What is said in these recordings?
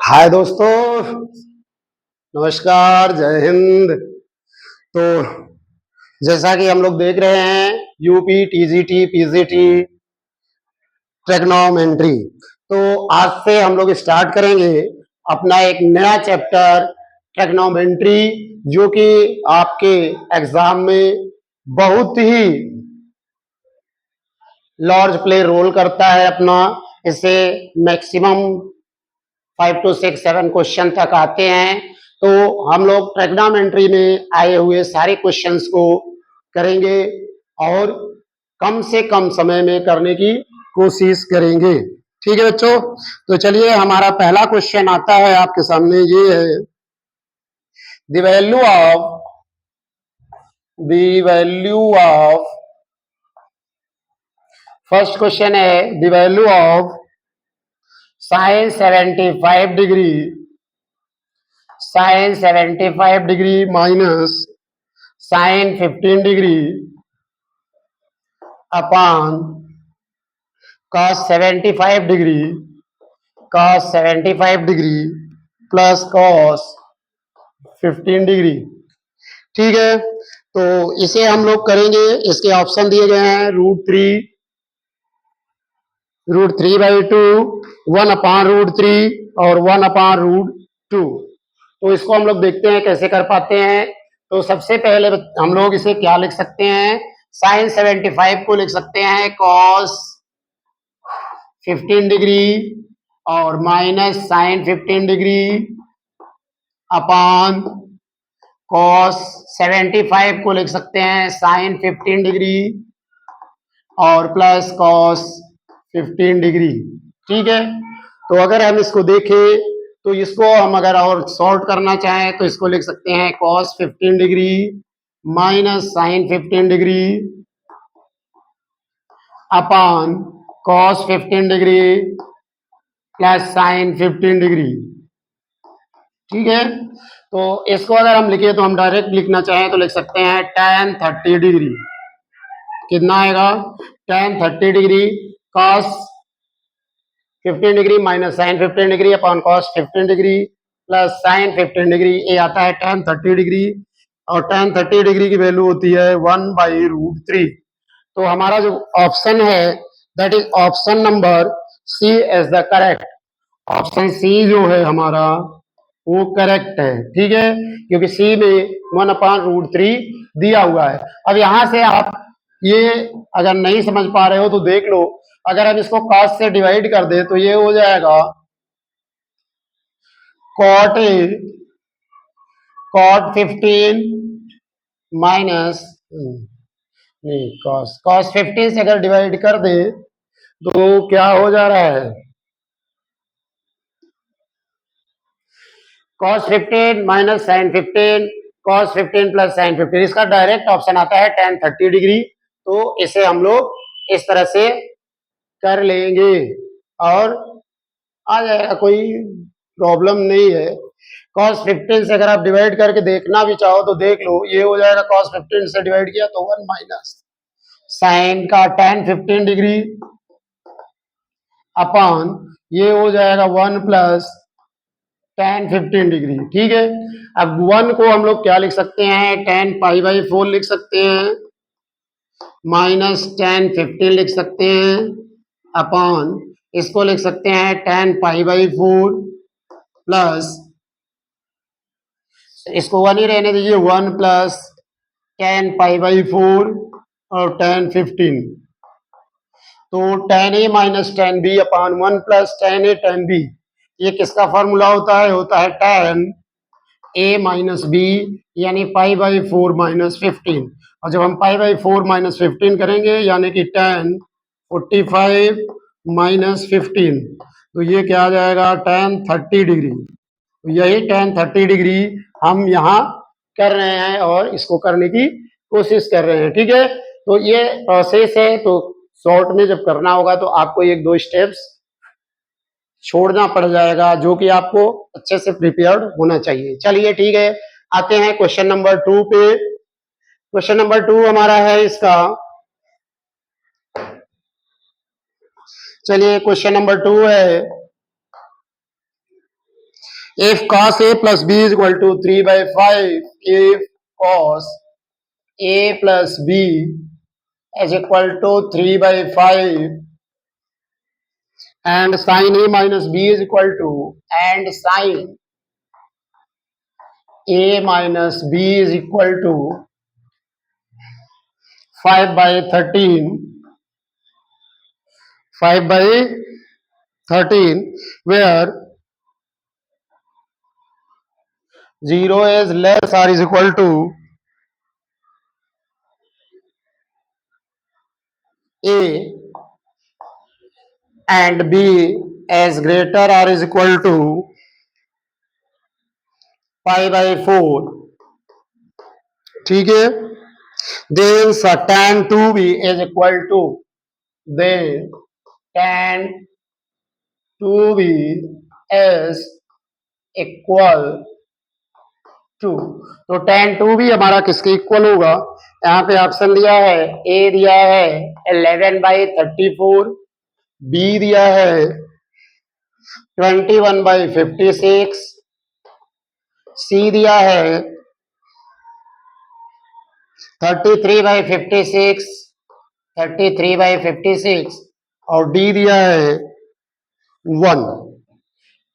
हाय दोस्तों, नमस्कार, जय हिंद। तो जैसा कि हम लोग देख रहे हैं यूपी, टीजीटी, पीजीटी, ट्रिग्नोमेट्री। तो आज से हम लोग स्टार्ट करेंगे अपना एक नया चैप्टर ट्रिग्नोमेट्री, जो कि आपके एग्जाम में बहुत ही लार्ज प्ले रोल करता है अपना। इससे मैक्सिमम 5 to 6 7 क्वेश्चन तक आते हैं। तो हम लोग ट्रिग्नोमेट्री में आए हुए सारे क्वेश्चंस को करेंगे और कम से कम समय में करने की कोशिश करेंगे। ठीक है बच्चों, तो चलिए हमारा पहला क्वेश्चन आता है आपके सामने। ये है the value of first question है the value of sin 75 degree minus sin 15 degree upon cos 75 degree plus cos 15 degree. ठीक है, तो इसे हम लोग करेंगे। इसके ऑप्शन दिए गए हैं √3/2, 1/√3 और 1/√2। तो इसको हम लोग देखते हैं कैसे कर पाते हैं। तो सबसे पहले हम लोग इसे क्या लिख सकते हैं, sin 75 को लिख सकते हैं cos 15 डिग्री और minus sin 15 degree upon cos 75 को लिख सकते हैं sin 15 डिग्री और प्लस cos 15 डिग्री। ठीक है, तो अगर हम इसको देखें तो इसको हम अगर और सॉल्व करना चाहें तो इसको लिख सकते हैं cos 15 degree minus sin 15 degree upon cos 15 degree plus sin 15 degree. ठीक है, तो इसको अगर हम लिखे तो हम डायरेक्ट लिखना चाहें तो लिख सकते हैं tan 30 डिग्री। कितना आएगा, tan 30 degree cos 15 degree minus sin 15 degree upon cos 15 degree plus sin 15 degree. ये आता है tan 30 डिग्री और tan 30 डिग्री की वैल्यू होती है 1/√3। तो हमारा जो ऑप्शन है that is option number C as the correct. Option C जो है हमारा वो करेक्ट है। ठीक है, क्योंकि सी में 1/√3 दिया हुआ है। अब यहां से आप ये अगर नहीं समझ पा रहे हो तो देख लो, अगर हम इसको cos से डिवाइड कर दे तो ये हो जाएगा cot 15 माइनस नहीं cos 15 से अगर डिवाइड कर दे तो क्या हो जा रहा है, cos 15 minus sin 15 cos 15 plus sin 15। इसका डायरेक्ट ऑप्शन आता है tan 30 डिग्री। तो इसे हम लोग इस तरह से कर लेंगे और आ जाएगा, कोई प्रॉब्लम नहीं है। cos 15 से अगर आप डिवाइड करके देखना भी चाहो तो देख लो, ये हो जाएगा cos 15 से डिवाइड किया तो 1 माइनस साइन का tan 15 डिग्री अपॉन ये हो जाएगा 1 प्लस tan 15 डिग्री। ठीक है, अब 1 को हम लोग क्या लिख सकते हैं, tan π/4 लिख सकते हैं माइनस tan 15 लिख सकते हैं अपॉन इसको लिख सकते हैं tan π/4 प्लस इसको 1 ही रहने दीजिए, 1 प्लस tan π/4 और tan 15। तो tan a minus tan b upon 1 plus tan a tan b। ये किसका फॉर्मूला होता है tan a माइनस b यानी π/4 माइनस 15। और जब हम π/4 माइनस 15 करेंगे यानी कि tan 45 माइनस 15, तो ये क्या आ जाएगा tan 30 डिग्री। तो यही tan 30 डिग्री हम यहाँ कर रहे हैं और इसको करने की कोशिश कर रहे हैं। ठीक है, तो ये प्रोसेस है। तो शॉर्ट में जब करना होगा तो आपको 1-2 स्टेप्स छोड़ना पड़ जाएगा, जो कि आपको अच्छे से प्रिपेयर्ड होना चाहिए। चलिए ठीक है, आते हैं क्वेश्चन नंबर 2 पे। क्वेश्चन नंबर 2 हमारा है इसका चलिए क्वेश्चन नंबर 2 है, if cos a plus b is equal to 3/5, if cos a plus b is equal to 3/5 and sin a minus b is equal to, and sin a minus b is equal to 5/13, 5/13, where 0 is less or is equal to a and b is greater or is equal to 5/4, ठीक है। then tan 2b is equal to, then tan 2b is equal to, तो tan 2b हमारा किसके equal होगा? यहाँ पे option दिया है, ए दिया है 11/34, बी दिया है 21/56, सी दिया है 33/56, 33/56 और डी दिया है 1।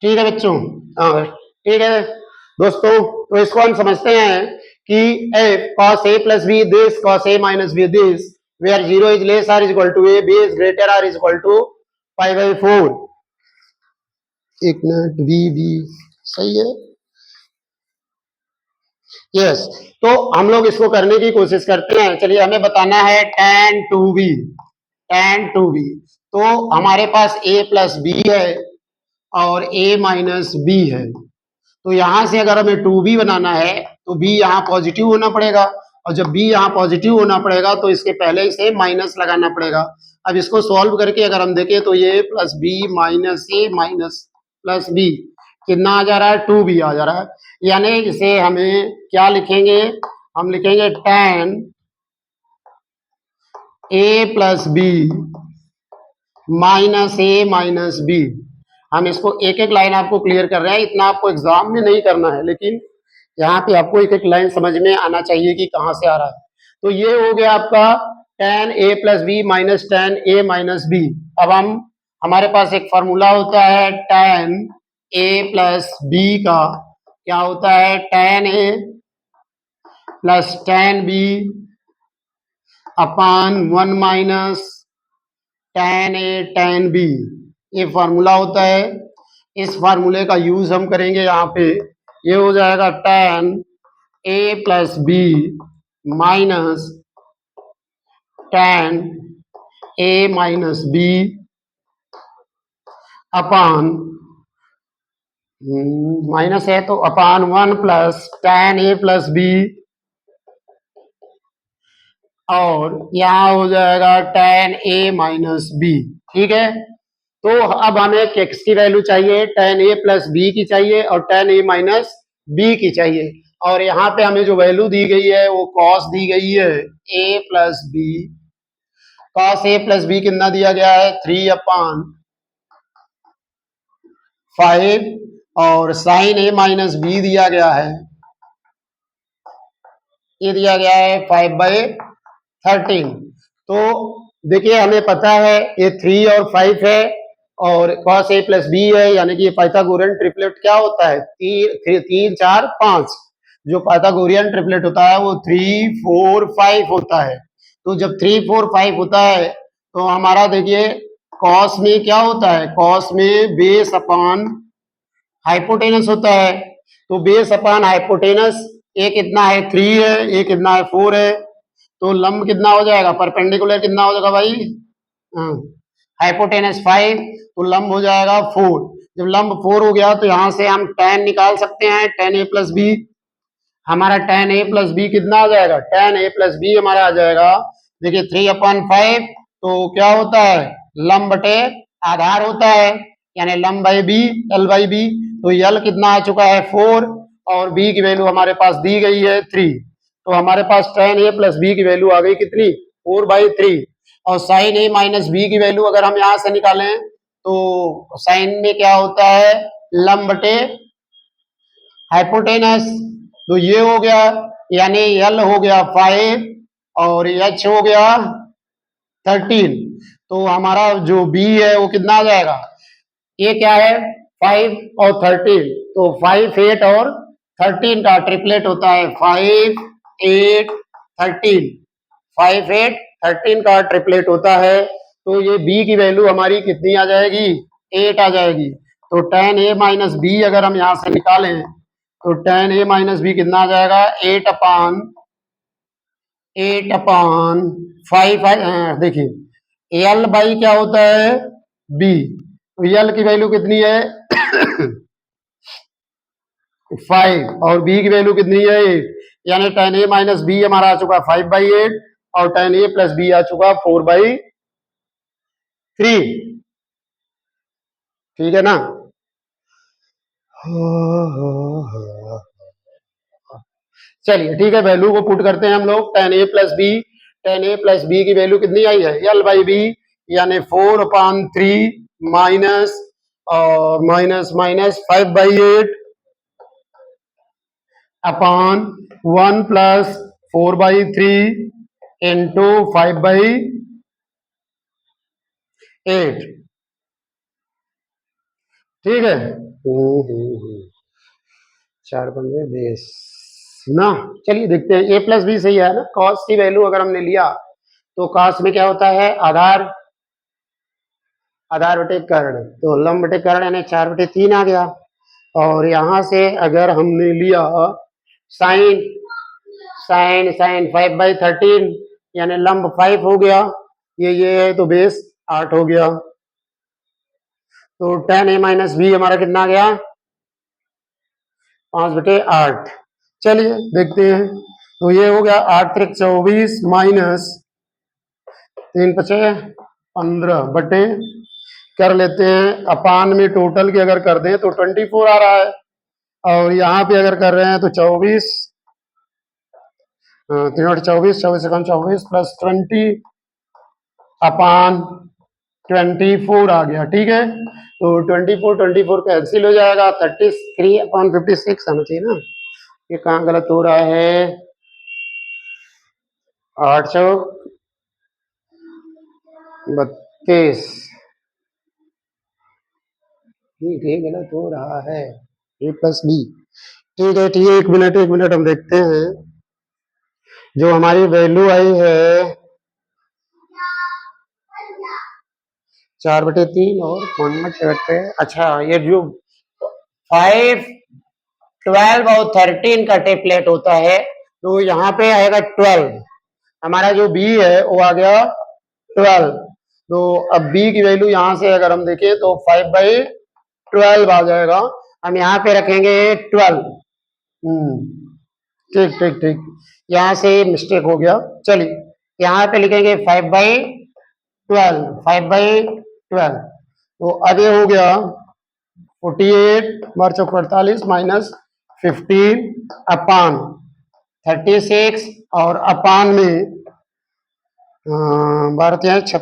ठीक है बच्चों, हाँ ठीक है दोस्तों, तो इसको हम समझते हैं कि f cos a plus b this, cos a minus b this, where 0 is less or is equal to a, b is greater or is equal to 5/4। एक मिनट, b सही है, यस। तो हम लोग इसको करने की कोशिश करते हैं। चलिए, हमें बताना है tan 2b, tan 2b, तो हमारे पास a plus b है और a minus b है, तो यहां से अगर हमें 2b बनाना है तो b यहाँ पॉजिटिव होना पड़ेगा, और जब b यहाँ पॉजिटिव होना पड़ेगा तो इसके पहले इसे माइनस लगाना पड़ेगा। अब इसको सॉल्व करके अगर हम देखें तो ये plus B minus A minus plus B कितना आ जा रहा है? 2b आ जा रहा है। यानी इसे हमें क्या लिखेंगे? हम लिखेंगे tan a plus B minus A minus B. हम इसको एक एक लाइन आपको क्लियर कर रहे हैं, इतना आपको एग्जाम में नहीं करना है, लेकिन यहाँ पे आपको एक एक लाइन समझ में आना चाहिए कि कहाँ से आ रहा है। तो ये हो गया आपका tan a plus B minus tan a minus B. अब हमारे पास एक फॉर्मूला होता है tan a प्लस बी का, क्या होता है? tan a plus tan b upon 1 minus tan a tan b, ये फार्मूला होता है। इस फार्मूले का यूज हम करेंगे यहाँ पे, ये हो जाएगा tan a plus B minus tan a minus B upon, minus है तो upon 1 plus tan a plus B, और यहाँ हो जाएगा tan a माइनस बी। ठीक है, तो अब हमें x की वैल्यू चाहिए, tan a प्लस बी की चाहिए और tan a माइनस बी की चाहिए, और यहाँ पे हमें जो वैल्यू दी गई है वो cos दी गई है a plus B, cos a plus B कितना दिया गया है? 3/5, और sin a माइनस बी दिया गया है, ये दिया गया है 5/13। तो देखिए, हमें पता है ये 3 और 5 है और cos a प्लस बी है, यानी कि ये पाइथागोरियन ट्रिपलेट क्या होता है? 3 4 5। जो पाइथागोरियन ट्रिपलेट होता है वो 3 4 5 होता है। तो जब 3 4 5 होता है तो हमारा देखिए cos में क्या होता है? cos में बेस अपान हाइपोटेनस होता है। तो बेस अपान हाइपोटेनस, एक कितना है? 3 है, एक कितना है? 4 है, तो लंब कितना हो जाएगा? परपेंडिकुलर कितना हो जाएगा भाई? हाइपोटेनस 5, तो लंब हो जाएगा 4। जब लंब 4 हो गया तो यहां से हम tan निकाल सकते हैं, tan a प्लस बी। हमारा tan a प्लस बी कितना आ जाएगा? tan a प्लस बी हमारा आ जाएगा, देखिए 3/5, तो क्या होता है? लंब बटे आधार होता है, यानी लंब by B, L by B. तो यल कितना आ चुका है? 4, और बी की वैल्यू हमारे पास दी गई है 3। तो हमारे पास tan a प्लस बी की वैल्यू आ गई कितनी? 4/3। और साइन ए माइनस बी की वैल्यू अगर हम यहां से निकालें तो साइन में क्या होता है, लंब बटे हाइपोटेनस। तो ये हो गया, यानी एल हो गया 5 और एच हो गया 13। तो हमारा जो बी है वो कितना आ जाएगा, ये क्या है 5 और 13, तो 5 8 और 13 का ट्रिपलेट होता है, 5 8 13, 5 8 13 का ट्रिपलेट होता है। तो ये b की वैल्यू हमारी कितनी आ जाएगी, 8 आ जाएगी। तो tan a माइनस बी अगर हम यहां से निकालें तो tan a माइनस बी कितना आ जाएगा, 8 अपान 5। देखिए एल बाई क्या होता है, बी। तो एल की वैल्यू कितनी है 5 और बी की वैल्यू कितनी है 8, यानी tan a माइनस बी हमारा आ चुका 5/8 और tan a प्लस बी आ चुका 4/3। ठीक है ना। चलिए ठीक है, वैल्यू को पुट करते हैं हम लोग, tan a plus B, tan a plus B की वैल्यू कितनी आई है, एल बाई बी, यानी 4/3 माइनस और minus minus 5/8 upon 1 plus 4/3 into 5/8। ठीक है, 4 ना। चलिए देखते हैं, ए प्लस बी सही है ना। कॉस की वैल्यू अगर हमने लिया तो कॉस में क्या होता है, आधार आधार बटे कर्ण, तो लंब बटे कर्ण यानी 4/3 आ गया। और यहां से अगर हमने लिया साइन, साइन 5/13 यानी लंब 5 हो गया, ये है तो बेस 8 हो गया। तो tan a माइनस बी हमारा कितना आ गया, 5/8। चलिए देखते हैं, तो ये हो गया 8 3 24 माइनस 3 5 15 बटे, कर लेते हैं अपान में टोटल की अगर कर दें तो 24 आ रहा है, और यहाँ पे अगर कर रहे हैं तो 24, 3 24 24 24 प्लस 20 अपान 24 आ गया। ठीक है, तो 24 कैंसिल हो जाएगा, 33/56 आना चाहिए ना, ये कहाँ गलत हो रहा है, 832, ठीक है गलत हो रहा है, ए प्लस बी। ठीक है ठीक है, एक मिनट हम देखते हैं, जो हमारी वैल्यू आई है 4/3 और 1/8। अच्छा, ये जो 5 12 और 13 का टेप्लेट होता है, तो यहाँ पे आएगा 12, हमारा जो बी है वो आ गया 12। तो अब बी की वैल्यू यहाँ से अगर हम देखें तो 5/12 आ जाएगा, हम यहाँ पे रखेंगे 12। ठीक ठीक ठीक, यहाँ से मिस्टेक हो गया। चलिए यहाँ पे लिखेंगे 5/12, 5/12। तो अब ये हो गया 48 मार चौक 48 माइनस 15 अपान 36 और अपान में 36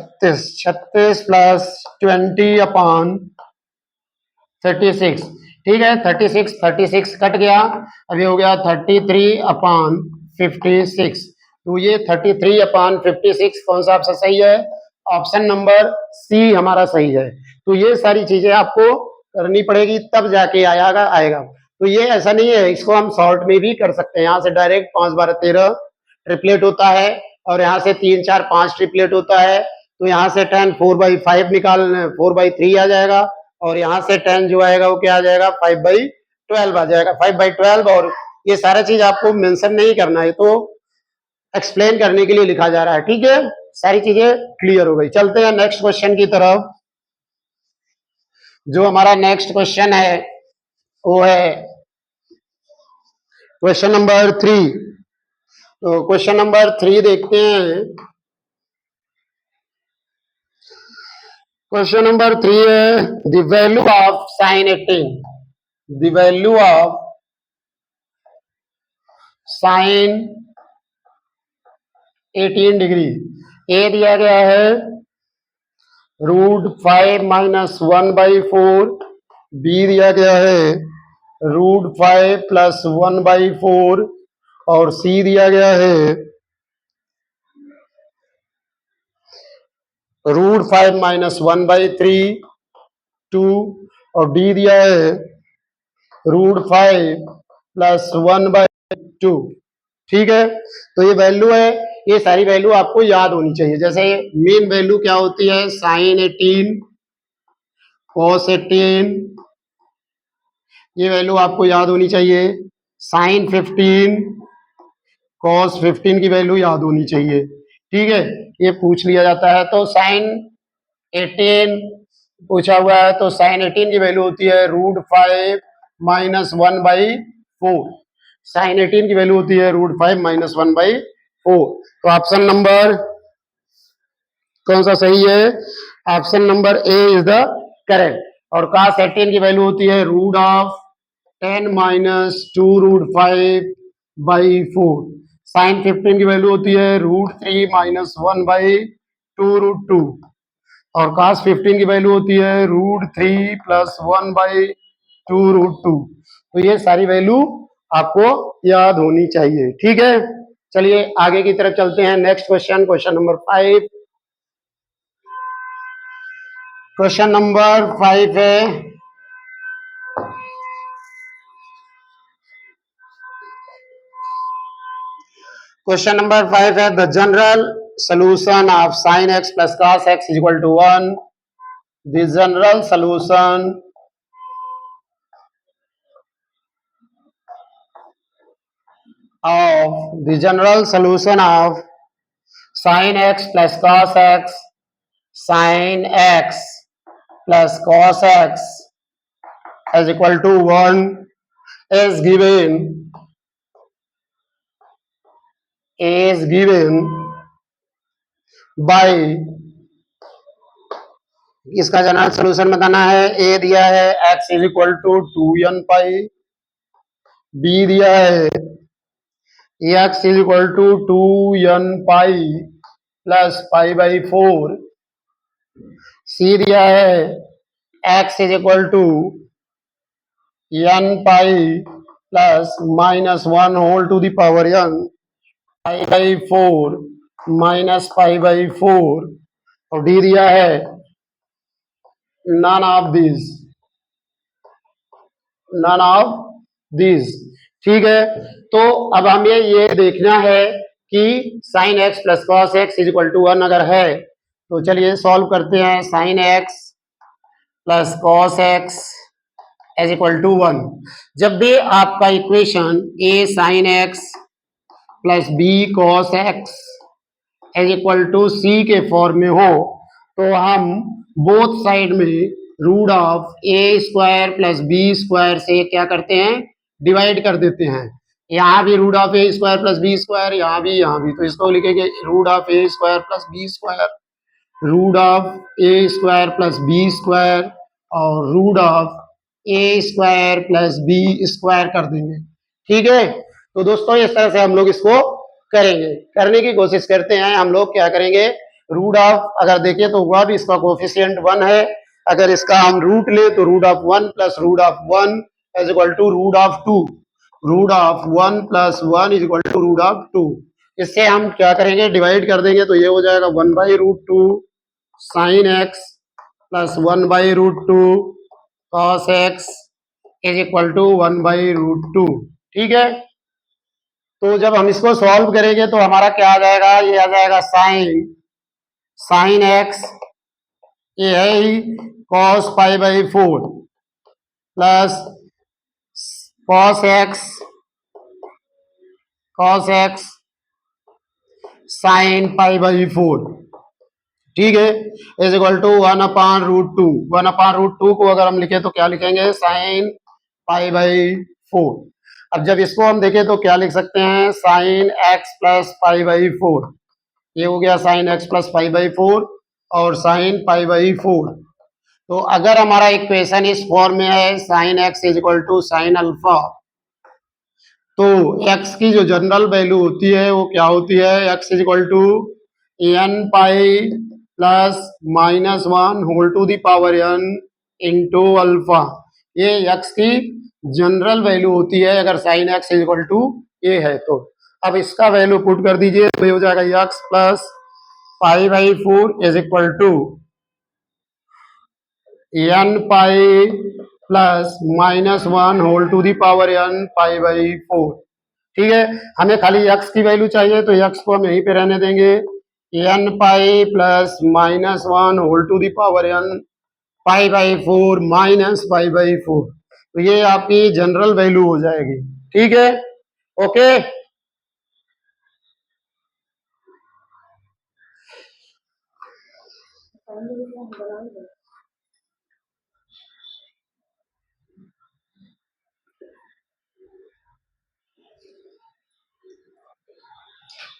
36 प्लस 20 अपान 36। ठीक है, 36 कट गया, अभी हो गया 33/56। तो ये 33/56 कौन सा ऑप्शन सही है, ऑप्शन नंबर सी हमारा सही है। तो ये सारी चीजें आपको करनी पड़ेगी तब जाके आएगा। तो ये ऐसा नहीं है, इसको हम शॉर्ट में भी कर सकते हैं, यहाँ से डायरेक्ट 5 12 13 ट्रिपलेट होता है और यहाँ से 3 4 5 ट्रिपलेट होता है। तो यहाँ से 10 4/5 निकाल 4/3 आ जाएगा, और यहाँ से 10 जो आएगा वो क्या आ जाएगा 5/12 आ जाएगा, 5/12। और ये सारा चीज आपको मेंशन नहीं करना है, तो एक्सप्लेन करने के लिए लिखा जा रहा है। ठीक है, सारी चीजें क्लियर हो गई। चलते हैं नेक्स्ट क्वेश्चन की तरफ। जो हमारा नेक्स्ट क्वेश्चन है वो है क्वेश्चन नंबर 3। तो क्वेश्चन नंबर 3 देखते हैं। क्वेश्चन नंबर 3 है the value of sine 18, the value of sine 18 degree A दिया गया है √5 - 1/4, बी दिया गया है √5 + 1/4 और सी दिया गया है √5 - 1/3 2 और डी दिया है √5 + 1/2। ठीक है, तो ये वैल्यू है, ये सारी वैल्यू आपको याद होनी चाहिए। जैसे मेन वैल्यू क्या होती है, sin 18 cos 18, ये वैल्यू आपको याद होनी चाहिए। sin 15 cos 15 की वैल्यू याद होनी चाहिए। ठीक है, ये पूछ लिया जाता है। तो sin 18 पूछा हुआ है, तो sin 18 की वैल्यू होती है √5 - 1/4। sin 18 की वैल्यू होती है √5 - 1/4। तो ऑप्शन नंबर कौन सा सही है? Option number A is the correct. और cos 18 की वैल्यू होती है √10 - 2√5/4। sin 15 की वैल्यू होती है √3 - 1/2√2 और cos 15 की वैल्यू होती है √3 + 1/2√2। तो ये सारी वैल्यू आपको याद होनी चाहिए। ठीक है, चलिए आगे की तरफ चलते हैं। Next question, question number 5। Question number 5 है, क्वेश्चन नंबर 5 है the general solution of sin x plus cos x is equal to 1. The general solution of sin x plus cos x, sin x plus cos x is equal to 1 is given by, इसका general solution बताना है। A दिया है x is equal to 2n pi, B दिया है x is equal to 2n pi plus π/4, C दिया है x is equal to n pi plus -1 whole to the power n, π/4 minus π/4 और D दिया है none of these। ठीक है, तो अब हमें ये देखना है कि sin x plus cos x is equal to 1 अगर है तो चलिए सॉल्व करते हैं। sin x plus cos x is equal to 1। जब भी आपका equation a sin x plus b cos x is equal to c के फॉर्म में हो तो हम बोथ साइड में √a² प्लस b² से क्या करते हैं, डिवाइड कर देते हैं। यहाँ भी √a² प्लस b², यहाँ भी, तो इसको लिखेंगे √a² plus b², √a² plus b² और √a² प्लस b² कर देंगे। ठीक है, तो दोस्तों इस तरह से हम लोग इसको करेंगे, करने की कोशिश करते हैं। हम लोग क्या करेंगे, अगर देखिए तो हुआ भी इसका कोफिशिएंट 1 है, अगर इसका हम रूट ले तो √1 plus √1 is equal to √2, √1 plus 1 is equal to √2। इससे हम क्या करेंगे, डिवाइड कर देंगे तो ये हो जाएगा 1/√2 sin x plus 1/√2 cos x is equal to 1/√2। ठीक है, तो जब हम इसको सॉल्व करेंगे तो हमारा क्या आ जाएगा, ये आ जाएगा sin x, ये है ही cos π/4 plus cos x sin π/4। ठीक है, इज इक्वल टू 1/√2। 1/√2 को अगर हम लिखे तो क्या लिखेंगे, sin π/4। अब जब इसको हम देखें तो क्या लिख सकते हैं, sin x प्लस π/4, ये हो गया sin x प्लस π/4 और sin π/4। तो अगर हमारा इक्वेशन इस फॉर्म में है sin x is equal to sin alpha, तो x की जो जनरल वैल्यू होती है वो क्या होती है, x is equal to n pi plus minus one whole to the power n into alpha. ये एक्स की जनरल वैल्यू होती है अगर sine x is equal to A है तो। अब इसका वैल्यू पुट कर दीजिए तो ये हो जाएगा x plus pi by four is equal to n pi plus minus one whole to the power n pi by four. ठीक है, हमें खाली एक्स की वैल्यू चाहिए तो एक्स को हम यहीं पे रहने देंगे, n pi plus minus one whole to the power n pi by four minus pi by four. तो ये आपकी जनरल वैल्यू हो जाएगी। ठीक है, ओके।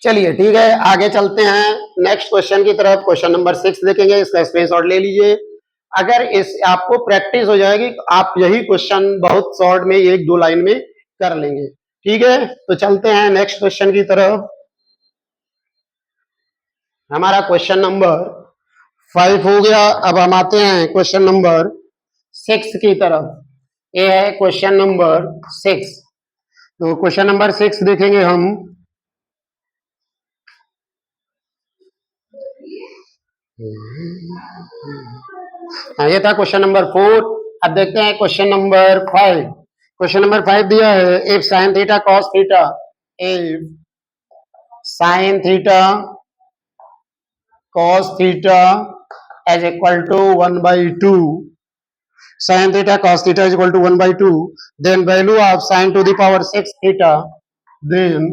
चलिए ठीक है, आगे चलते हैं नेक्स्ट क्वेश्चन की तरफ। क्वेश्चन नंबर 6 देखेंगे, इसका स्क्रीनशॉट ले लीजिए। अगर इस आपको प्रैक्टिस हो जाएगी तो आप यही क्वेश्चन बहुत शॉर्ट में एक दो लाइन में कर लेंगे। ठीक है, तो चलते हैं नेक्स्ट क्वेश्चन की तरफ। हमारा क्वेश्चन नंबर 5 हो गया। अब हम आते हैं क्वेश्चन नंबर 6 की तरफ। ये है क्वेश्चन नंबर 6। तो क्वेश्चन नंबर 6 देखेंगे हम। ये था क्वेश्चन नंबर 4। अब देखते हैं क्वेश्चन नंबर 5। क्वेश्चन नंबर 5 दिया है, if sign theta cos theta, if sine theta cos theta is equal to 1 by 2, sin theta cos theta is equal to 1 by 2, then value of sin to the power 6 theta, then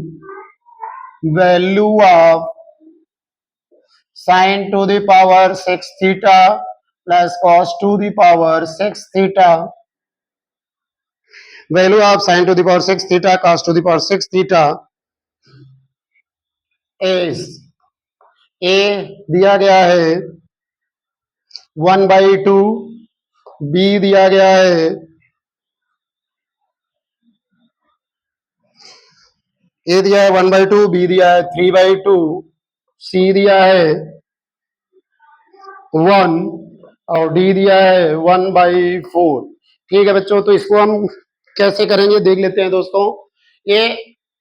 value of sin to the power 6 theta plus cos to the power 6 theta, value of sin to the power 6 theta cos to the power 6 theta is a दिया गया है 1 by 2, b दिया गया है A दिया है 1 by 2, B दिया है 3 by 2, सी दिया है 1 और डी दिया है 1 by 4। ठीक है बच्चों, तो इसको हम कैसे करेंगे देख लेते हैं दोस्तों। ये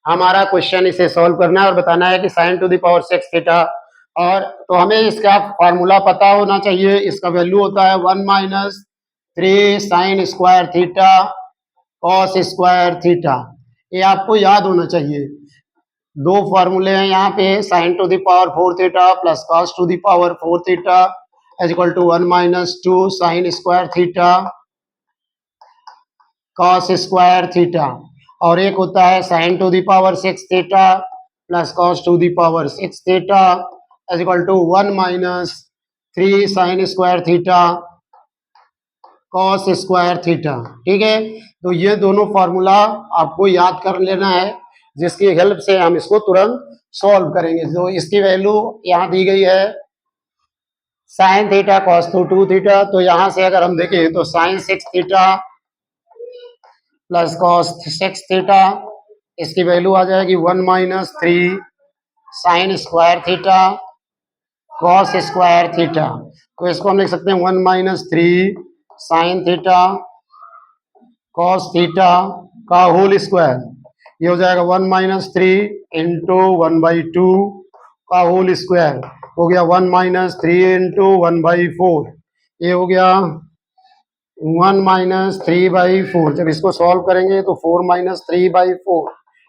हमारा क्वेश्चन, इसे सॉल्व करना है और बताना है कि sign to the power 6 theta, और तो हमें इसका फॉर्मूला पता होना चाहिए। इसका वैल्यू होता है 1 minus 3 sine square theta cos square theta. ये आपको याद होना चाहिए। दो फॉर्मूले हैं यहाँ पे, sine to the power 4 theta plus cos to the power 4 theta is equal to 1 minus 2 sine square theta cos square theta, और एक होता है sine to the power 6 theta plus cos to the power 6 theta is equal to 1 minus 3 sine square theta cos square theta. ठीक है, तो ये दोनों formula आपको याद कर लेना है, जिसकी हेल्प से हम इसको तुरंत सॉल्व करेंगे। तो इसकी वैल्यू यहाँ दी गई है sine theta cos two theta, तो यहाँ से अगर हम देखें तो sine 6 theta plus cos 6 theta, इसकी वैल्यू आ जाएगी 1 minus 3 sine square theta cos square theta. तो इसको हम लिख सकते हैं 1 minus 3 sine theta cos theta का होल स्क्वायर। ये हो जाएगा 1 माइनस 3 इंटू 1 बाई 2 का होल स्क्वायर, हो गया 1 माइनस 3 इंटू 1 बाई 4। ये हो गया 1 माइनस 3 बाई 4। जब इसको सॉल्व करेंगे तो 4 minus 3 by 4,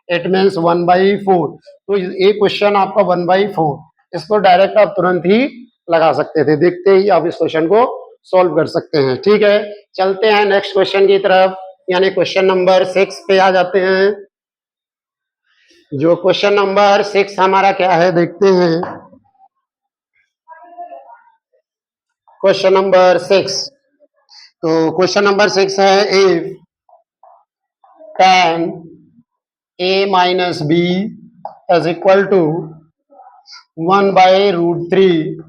it means 1 by 4। तो ये क्वेश्चन आपका 1 बाई 4, इसको डायरेक्ट आप तुरंत ही लगा सकते थे, देखते ही आप इस क्वेश्चन को सॉल्व कर सकते हैं। ठीक है, चलते हैं नेक्स्ट क्वेश्चन की तरफ, यानी क्वेश्चन नंबर 6 पे आ जाते हैं। जो क्वेश्चन नंबर 6 हमारा क्या है देखते हैं। क्वेश्चन नंबर 6, तो क्वेश्चन नंबर 6 है, if tan a minus B is equal to 1 by root 3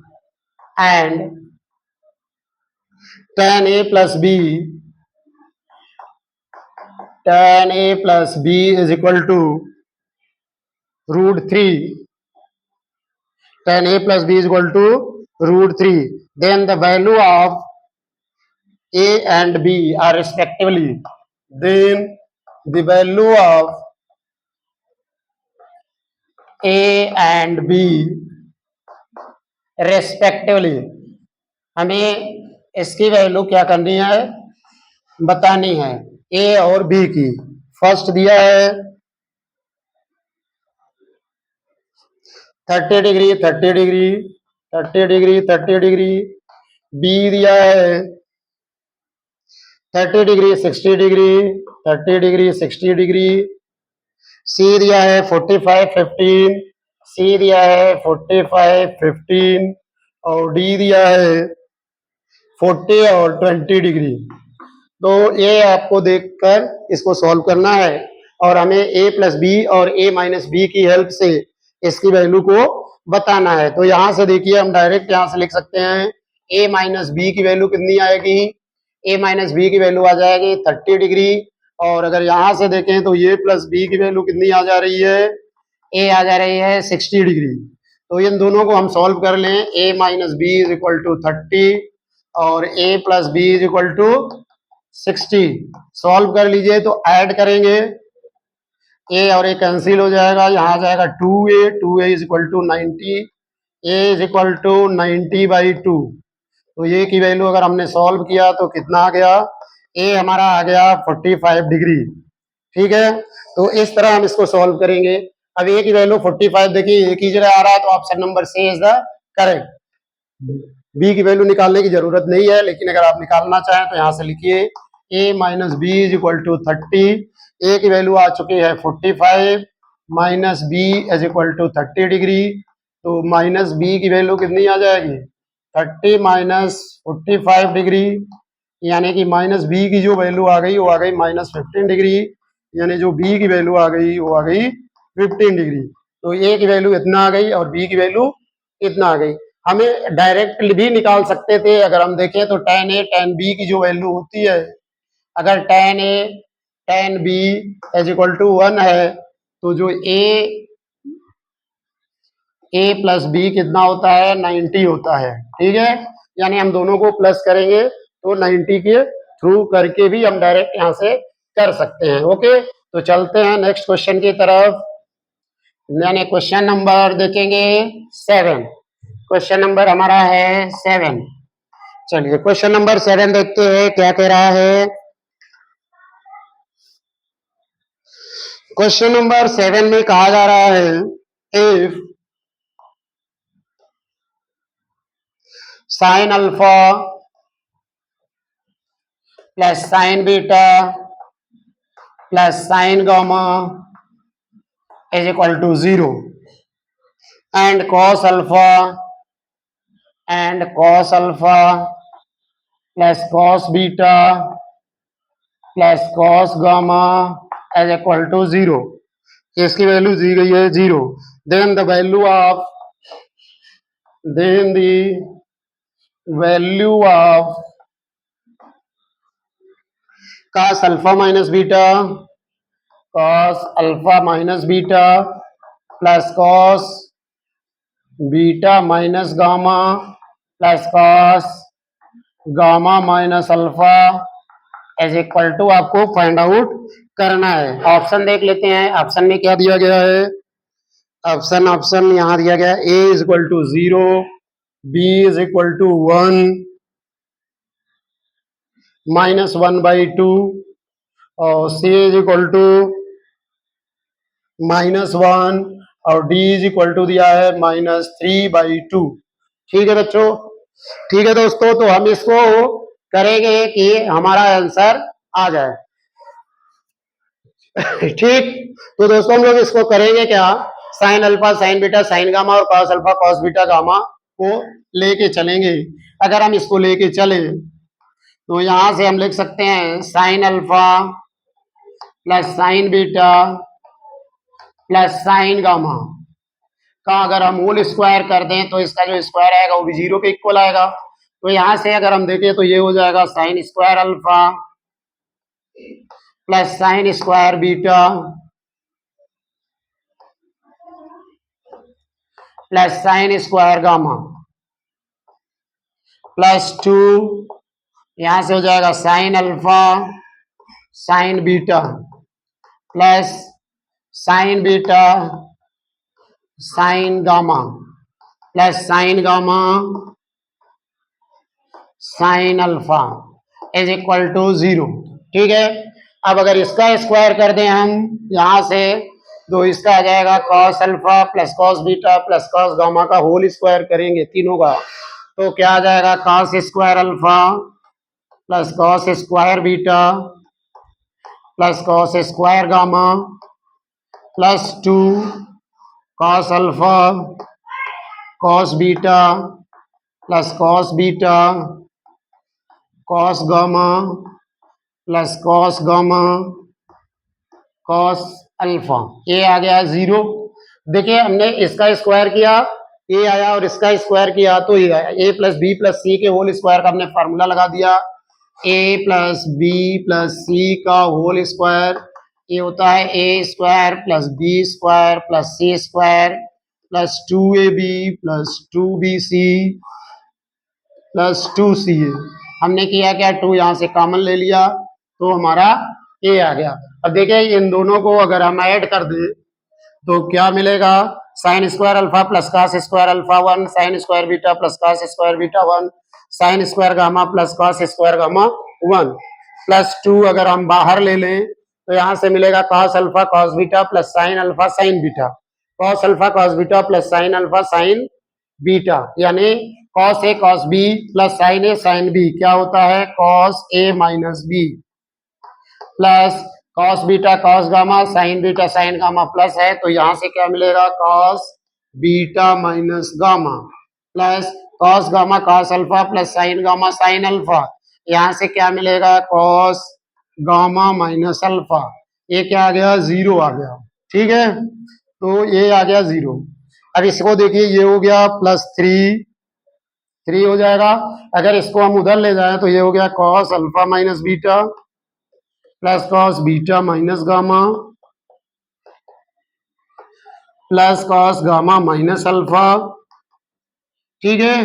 and tan a plus B is equal to root 3 tan a plus b is equal to √3. Then the value of a and b are respectively. Then the value of a and b respectively, हमें इसकी value क्या करनी है, बतानी है, ए और B की. First दिया है 30 degree 30 degree 30 degree 30 degree. B दिया है 30 degree 60 degree 30 degree 60 degree. C दिया है 45 15. सी दिया है 45 15 और डी दिया है 40 और 20 डिग्री. तो ये आपको देखकर इसको सॉल्व करना है और हमें ए प्लस बी और ए माइनस बी की हेल्प से इसकी वैल्यू को बताना है. तो यहां से देखिए हम डायरेक्ट यहां से लिख सकते हैं ए माइनस बी की वैल्यू कितनी आएगी. ए माइनस बी की वैल्यू आ जाएगी 30 डिग्री. और अगर यहां से देखें तो ए प्लस बी की वैल्यू कितनी आ जा रही है, ए आ जा रही है 60 डिग्री. तो इन दोनों को हम सॉल्व कर लें. A minus B is equal to 30 और A plus B is equal to 60. Solve कर लीजिए तो ऐड करेंगे, ए और ए कैंसिल हो जाएगा, यहाँ आ जाएगा 2a is equal to 90. A is equal to 90/2. तो ये की वैल्यू अगर हमने सॉल्व किया तो कितना आ गया, ए हमारा आ गया 45 डिग्री. ठीक है, तो इस तरह हम इसको सॉल्व करेंगे. अब ए की वैल्यू 45 देखिए एक ही जगह आ रहा है तो option number C is the correct. B की वैल्यू निकालने की जरूरत नहीं है, लेकिन अगर आप निकालना चाहें तो यहां से लिखिए A minus B is equal to 30. A की वैल्यू आ चुकी है 45 minus B is equal to 30 degree. तो माइनस बी की वैल्यू कितनी आ जाएगी, 30 माइनस 45 डिग्री, यानी कि माइनस बी की जो वैल्यू आ गई वो आ गई माइनस 15 डिग्री. यानी जो बी की वैल्यू आ गई वो आ गई 15 डिग्री. तो ए की वैल्यू इतना आ गई और बी की वैल्यू इतना आ गई. हमें डायरेक्ट भी निकाल सकते थे. अगर हम देखें तो tan a tan b की जो वैल्यू होती है, अगर tan a tan b is equal to 1 है तो जो a प्लस बी कितना होता है, 90 होता है. ठीक है, यानी हम दोनों को प्लस करेंगे तो 90 के थ्रू करके भी हम डायरेक्ट यहां से कर सकते हैं. ओके, तो चलते हैं नेक्स्ट क्वेश्चन की तरफ. यानी क्वेश्चन नंबर देखेंगे 7. क्वेश्चन नंबर हमारा है 7. चलिए क्वेश्चन नंबर 7 देखते हैं क्या कह रहा है. क्वेश्चन नंबर 7 में कहा जा रहा है if sine alpha plus sine beta plus sine gamma is equal to 0 and cos alpha plus cos beta plus cos gamma is equal to 0. इसकी वैल्यू दी गई है 0. Then the value of cos alpha minus beta plus cos beta minus gamma plus cos gamma minus alpha is equal to आपको find out करना है. Option देख लेते हैं. ऑप्शन में क्या दिया गया है, ऑप्शन यहां दिया गया है A is equal to 0, B is equal to 1, -1/2 और सी इज इक्वल टू -1 और डी इज इक्वल टू दिया है -3/2. ठीक है बच्चों, ठीक है दोस्तों, तो हम इसको करेंगे कि हमारा आंसर आ जाए. ठीक, तो दोस्तों हम लोग इसको करेंगे क्या, sine alpha sine beta sine gamma और cos alpha cos beta gamma को लेके चलेंगे. अगर हम इसको लेके चले तो यहां से हम लिख सकते हैं sign alpha plus sine beta plus sine gamma का अगर हम होल स्क्वायर कर दें तो इसका जो स्क्वायर आएगा वो भी 0 के इक्वल आएगा. तो यहां से अगर हम देखें तो ये हो जाएगा sine square alpha plus sine square beta plus sine square gamma plus 2, यहां से हो जाएगा sine alpha sine beta plus sine beta sine gamma plus sine gamma sine alpha is equal to 0। ठीक है, अब अगर इसका स्क्वायर कर दें हम यहां से, तो इसका आ जाएगा cos alpha plus cos beta plus cos gamma का होल स्क्वायर करेंगे तीनों का, तो क्या आ जाएगा cos square alpha plus cos square beta plus cos square gamma plus 2 cos alpha cos beta plus cos beta cos gamma plus cos gamma cos alpha, ये आ गया 0। देखिए हमने इसका स्क्वायर किया ये आया और इसका स्क्वायर किया तो ये आया, A plus B plus C के होल स्क्वायर का हमने फार्मूला लगा दिया, A plus B plus C का होल स्क्वायर ये होता है A square plus B square plus C square plus 2ab plus 2bc plus 2ca। हमने किया क्या, 2 यहां से कॉमन ले लिया तो हमारा ए आ गया। अब देखिए इन दोनों को अगर हम ऐड कर दें तो क्या मिलेगा, sign square alpha plus cos square alpha 1 sign square beta plus cos square beta 1 sign square gamma plus cos square gamma 1 plus 2 अगर हम बाहर ले लें तो यहां से मिलेगा cos alpha cos beta plus sine alpha sine beta cos alpha cos beta plus sine alpha sine beta, यानी cos A cos B plus sine A sine B क्या होता है cos A minus B plus cos beta cos gamma sine beta sine gamma plus है तो यहां से क्या मिलेगा cos beta minus gamma plus cos gamma cos alpha plus sine gamma sine alpha, यहां से क्या मिलेगा कॉस गामा माइनस अल्फा, ये क्या आ गया 0 आ गया। ठीक है, तो ये आ गया 0। अब इसको देखिए ये हो गया प्लस 3 हो जाएगा, अगर इसको हम उधर ले जाएं तो ये हो गया cos alpha minus beta plus cos beta minus gamma plus cos gamma minus alpha, ठीक है,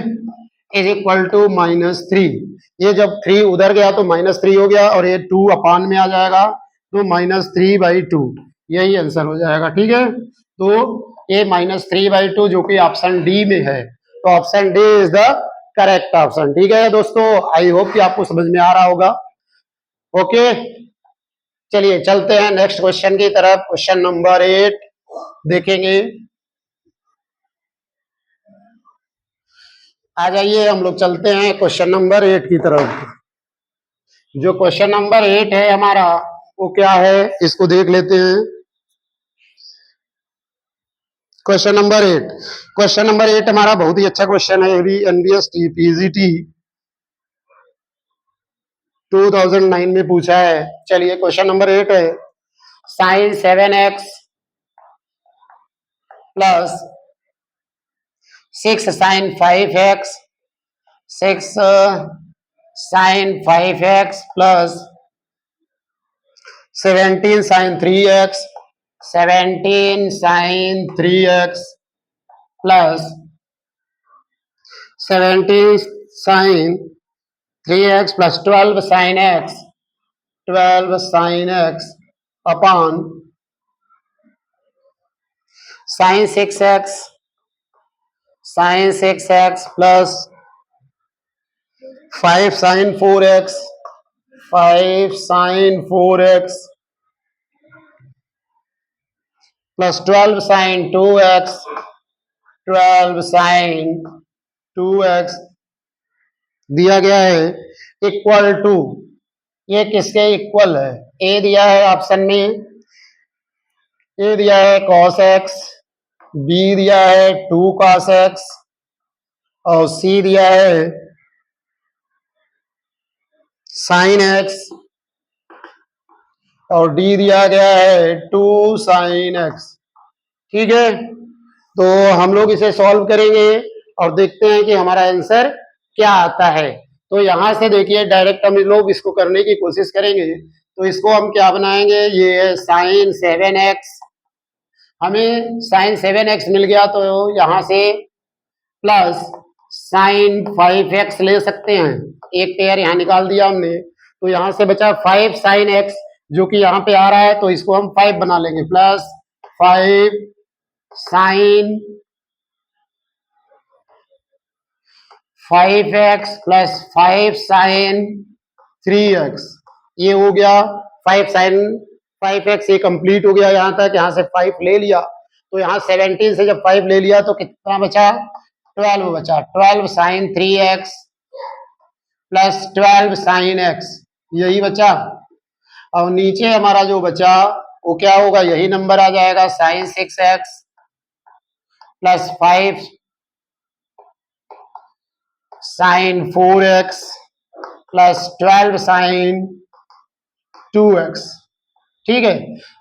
इज इक्वल टू -3। ये जब 3 उधर गया तो -3 हो गया और ये 2 अपान में आ जाएगा तो -3/2 यही आंसर हो जाएगा। ठीक है, तो ये -3/2 जो कि ऑप्शन डी में है, तो option D is the correct option. ठीक है दोस्तों, आई होप कि आपको समझ में आ रहा होगा। ओके, चलिए चलते हैं नेक्स्ट क्वेश्चन की तरफ। क्वेश्चन नंबर 8 देखेंगे। आ जाइए हम लोग चलते हैं क्वेश्चन नंबर 8 की तरफ। जो क्वेश्चन नंबर 8 है हमारा वो क्या है इसको देख लेते हैं। क्वेश्चन नंबर 8 हमारा बहुत ही अच्छा क्वेश्चन है, ये भी एनबीएस पीजीटी 2009 में पूछा है। चलिए क्वेश्चन नंबर 8 है, sine 7x plus 6 sine 5x 6 sine 5x plus 17 sine 3x 17 sine 3x plus 17 sine 3x plus 12 sine x 12 sine x upon sine 6x plus 5 sine 4x 5 sine 4x plus 12 sine 2x 12 sine 2x दिया गया है equal to, ये किसके equal है, A दिया है option में, ए दिया है cos x, बी दिया है 2 cos x और सी दिया है साइन x और डी दिया गया है 2 साइन x। ठीक है, तो हम लोग इसे सॉल्व करेंगे और देखते हैं कि हमारा आंसर क्या आता है। तो यहां से देखिए डायरेक्ट हम लोग इसको करने की कोशिश करेंगे, तो इसको हम क्या बनाएंगे, ये है साइन 7x हमें साइन 7x मिल गया, तो यहाँ से प्लस साइन 5x ले सकते हैं, एक पेयर यहाँ निकाल दिया हमने, तो यहाँ से बचा 5 साइन x, जो कि यहाँ पे आ रहा है, तो इसको हम 5 बना लेंगे, plus 5 sign 5x plus 5 sign 3x, ये हो गया 5 साइन 5x, ये कंप्लीट हो गया यहाँ तक, यहाँ से 5 ले लिया, तो यहाँ 17 से जब 5 ले लिया तो कितना बचा, 12 बचा, 12 sign 3x plus 12 sine x, यही बचा। और नीचे हमारा जो बचा वो क्या होगा, यही नंबर आ जाएगा, sine 6x plus 5 sine 4x plus 12 sine 2x। ठीक है,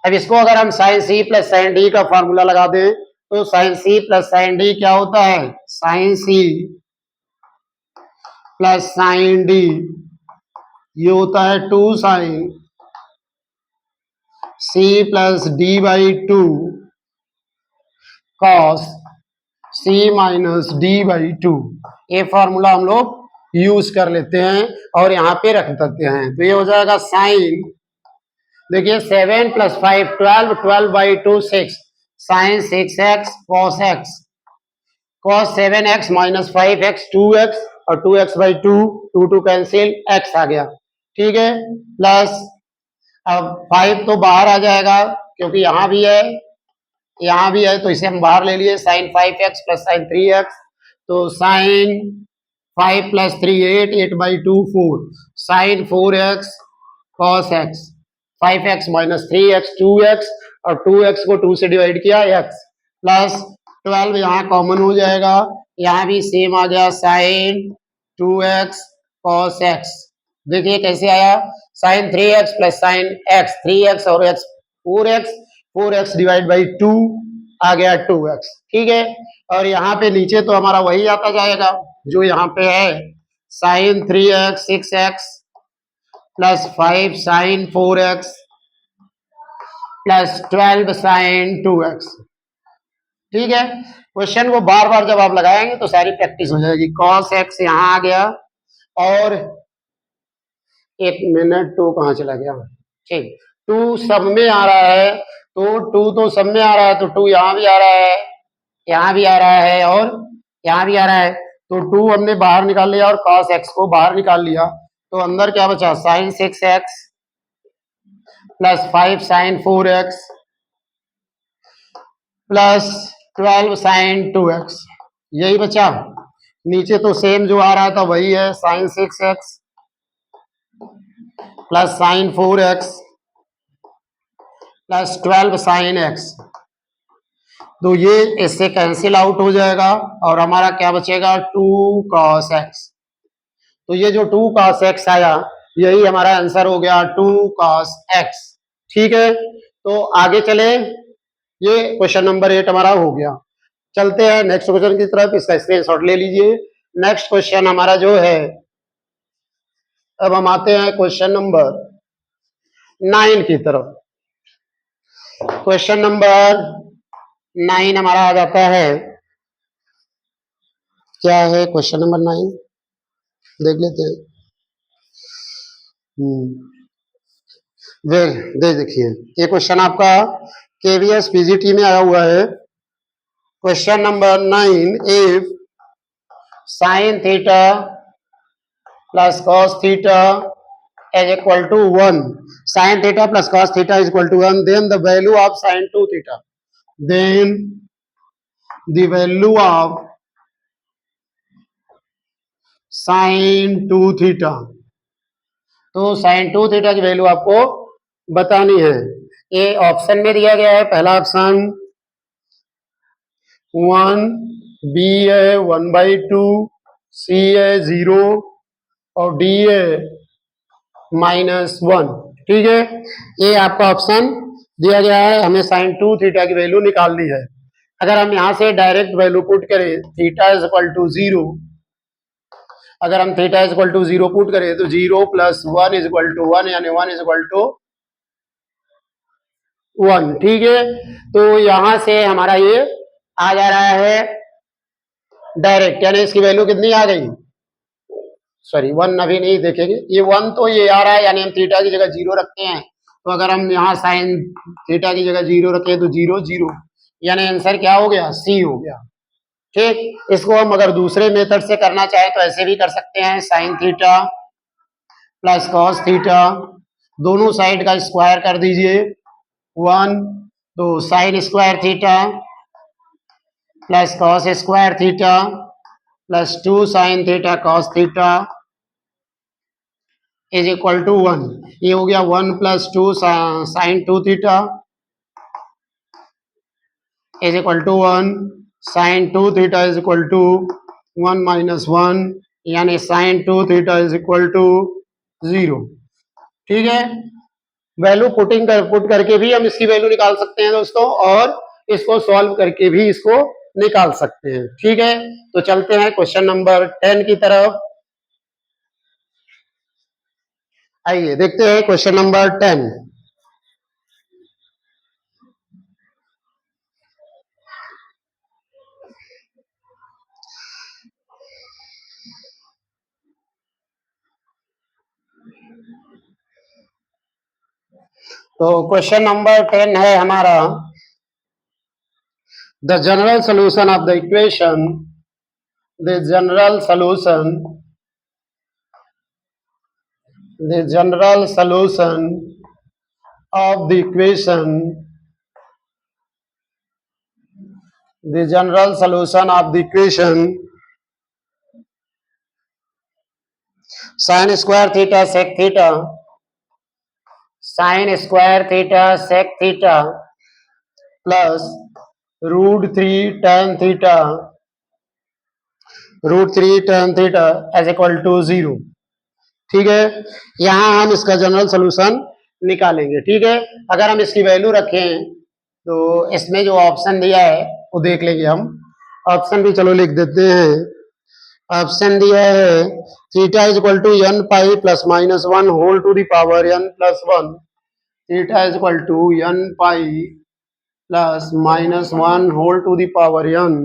अब इसको अगर हम sine C plus sine D का फॉर्मूला लगा दें, तो sine C plus sine D क्या होता है, sine C plus sine D, ये होता है 2 sine C plus D by 2 cos C minus D by 2। ये फॉर्मूला हम लोग यूज कर लेते हैं और यहाँ पे रख देते हैं, तो ये हो जाएगा साइन, देखिए 7 plus 5 12, 12 by 2 6, sine 6x cos x, cos 7x minus 5x 2x, और 2x बाई 2, 2 कैंसिल, x आ गया। ठीक है, प्लस अब 5 तो बाहर आ जाएगा क्योंकि यहाँ भी है, यहाँ भी है, तो इसे हम बाहर ले लिए, sign 5x plus sine 3x, तो sine 5 plus 3 8, 8 by 2 4, sine 4x cos x, 5x minus 3x 2x, और 2x को 2 से डिवाइड किया x, प्लस 12 यहाँ कॉमन हो जाएगा, यहाँ भी सेम आ गया, साइन 2x कॉस x। देखिए कैसे आया, sign 3x plus sign x, 3x और x 4x, 4x divide by 2 आ गया 2x। ठीक है, और यहाँ पे नीचे तो हमारा वही आता जाएगा जो यहाँ पे है, sine 3x 6x plus 5 sine 4x plus 12 sine 2x। ठीक है, क्वेश्चन को बार बार जब आप लगाएंगे तो सारी प्रैक्टिस हो जाएगी। कॉस x यहाँ आ गया, और एक मिनट, 2 कहाँ चला गया, ठीक, 2 सब में आ रहा है, तो 2 तो सब में आ रहा है, तो 2 यहाँ भी आ रहा है, यहाँ भी आ रहा है, और यहाँ भी आ रहा है, तो 2 हमने बाहर निकाल लिया और cos x को बाहर निकाल लिया, तो अंदर क्या बचा, sine 6x plus 5 sine 4x plus 12 sine 2x, यही बचा। नीचे तो सेम जो आ रहा था वही है, sine 6x plus sine 4x plus 12 sine x, तो ये इससे कैंसिल आउट हो जाएगा और हमारा क्या बचेगा, 2 cos x। तो ये जो 2 cos x आया, यही हमारा आंसर हो गया, 2 cos x। ठीक है, तो आगे चले, ये क्वेश्चन नंबर 8 हमारा हो गया। चलते हैं नेक्स्ट क्वेश्चन की तरफ, इसका स्क्रीनशॉट ले लीजिए। नेक्स्ट क्वेश्चन हमारा जो है, अब हम आते हैं क्वेश्चन नंबर 9 की तरफ। क्वेश्चन नंबर 9 हमारा आ जाता है, क्या है क्वेश्चन नंबर 9, देख लेते हैं। देखिए, ये क्वेश्चन आपका केवीएस पीजीटी में आया हुआ है। Question number 9, if sign theta plus cos theta is equal to 1, sin theta plus cos theta is equal to 1, then the value of sin 2 theta, then the value of sin 2 theta, तो sin 2 theta की value आपको बतानी है। ये option में दिया गया है, पहला ऑप्शन 1, बी है 1/2, सी है 0 और डी है -1। ठीक है, ये आपका ऑप्शन दिया गया है, हमें साइन 2 थीटा की वैल्यू निकालनी है। अगर हम यहां से डायरेक्ट वैल्यू पुट करें, थीटा इज इक्वल टू 0, अगर हम theta is equal to 0 put करें तो 0 प्लस 1 इज इक्वल टू 1, यानी 1 इज इक्वल टू 1, ठीक है। तो यहां से हमारा ये आ जा रहा है डायरेक्ट, यानी इसकी वैल्यू कितनी आ गई, सॉरी 1 अभी नहीं देखेंगे, ये 1 तो ये आ रहा है, यानी हम थीटा की जगह 0 रखते हैं, तो अगर हम यहाँ साइन थीटा की जगह 0 रखें तो 0 0, यानी आंसर क्या हो गया, सी हो गया। ठीक, इसको हम अगर दूसरे मेथड से करना चाहे तो ऐसे भी कर सकते हैं, sine theta plus cos theta, दोनों साइड का स्क्वायर कर दीजिए 1, तो sine square theta plus cos square theta plus 2 sine theta cos theta is equal to 1। ये हो गया 1 plus 2 sine 2 theta is equal to 1, sine 2 theta is equal to 1 minus 1, यानी sine 2 theta is equal to 0। ठीक है, value put करके भी हम इसकी वैल्यू निकाल सकते हैं दोस्तों, और इसको सॉल्व करके भी इसको निकाल सकते हैं। ठीक है, तो चलते हैं क्वेश्चन नंबर 10 की तरफ। आइए देखते हैं क्वेश्चन नंबर 10। तो क्वेश्चन नंबर 10 है हमारा, the general solution of the equation, the general solution, the general solution of the equation, the general solution of the equation sine square theta sec theta, sine square theta sec theta plus √3 tan theta, √3 tan theta is equal to 0। ठीक है, यहां हम इसका general solution निकालेंगे। ठीक है, अगर हम इसकी वैल्यू रखें तो इसमें जो ऑप्शन दिया है वो देख लेंगे हम। ऑप्शन भी चलो लिख देते हैं। ऑप्शन दिया है theta is equal to n pi plus minus 1 whole to the power n plus 1, theta is equal to n pi plus minus 1 whole to the power n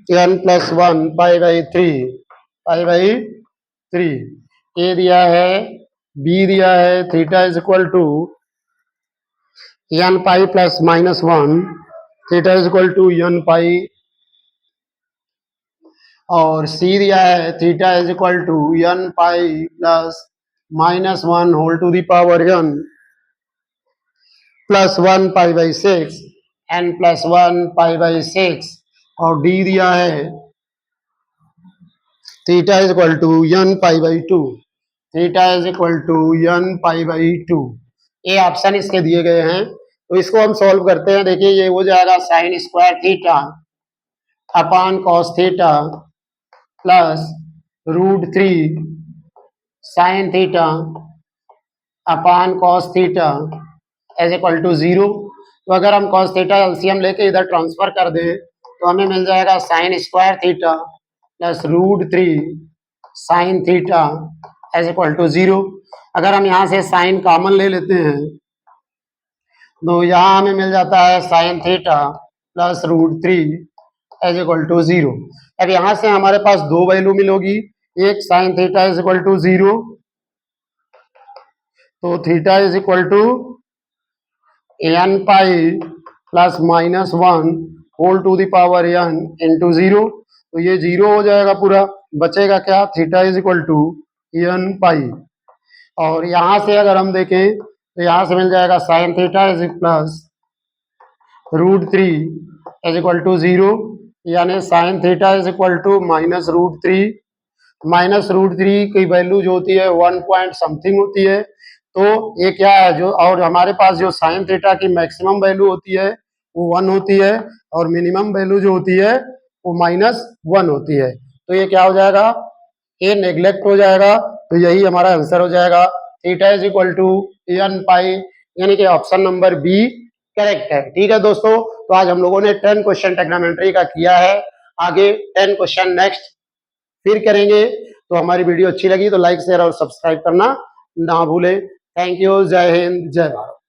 plus 1 pi by 3, pi by 3। A दिया है, B दिया है theta is equal to n pi plus minus 1, theta is equal to n pi, और C दिया है theta is equal to n pi plus minus 1 whole to the power n plus 1 pi by 6, n plus 1 pi by 6, और D दिया है theta is equal to n pi by 2, theta is equal to n pi by 2। ये option इसके दिए गए हैं, तो इसको हम सॉल्व करते हैं। देखिए ये हो जाएगा sine square theta upon cos theta plus √3 sine theta upon cos theta is equal to 0। तो अगर हम कॉस थीटा एलसीएम लेके इधर ट्रांसफर कर दें तो हमें मिल जाएगा sine square theta plus √3 sine theta is equal to 0। अगर हम यहाँ से साइन कॉमन ले लेते हैं तो यहाँ हमें मिल जाता है sine theta plus √3 is equal to 0। अब यहाँ से हमारे पास दो वैल्यू मिलोगी, एक sine theta is equal to 0, तो theta is equal to n pi plus minus 1 whole to the power n into 0, तो ये 0 हो जाएगा पूरा, बचेगा क्या, theta is equal to n pi. और यहाँ से अगर हम देखें तो यहाँ से मिल जाएगा sine theta is plus √3 is equal to 0, यानी sine theta is equal to minus √3, minus √3 की वैल्यू जो होती है 1 पॉइंट समथिंग होती है, तो ये क्या है जो, और हमारे पास जो साइन थीटा की मैक्सिमम वैल्यू होती है वो 1 होती है, और मिनिमम वैल्यू जो होती है वो -1 होती है। तो ये क्या हो जाएगा, ये नेग्लेक्ट हो जाएगा, तो यही हमारा आंसर हो जाएगा, theta is equal to n pi, यानी कि ऑप्शन नंबर बी करेक्ट है। ठीक है दोस्तों, तो आज हम लोगों ने 10 क्वेश्चन ट्रिग्नोमेट्री का किया है, आगे 10 क्वेश्चन नेक्स्ट फिर करेंगे। तो हमारी वीडियो अच्छी लगी तो लाइक शेयर और सब्सक्राइब करना ना भूलें। थैंक यू, जय हिंद, जय भारत।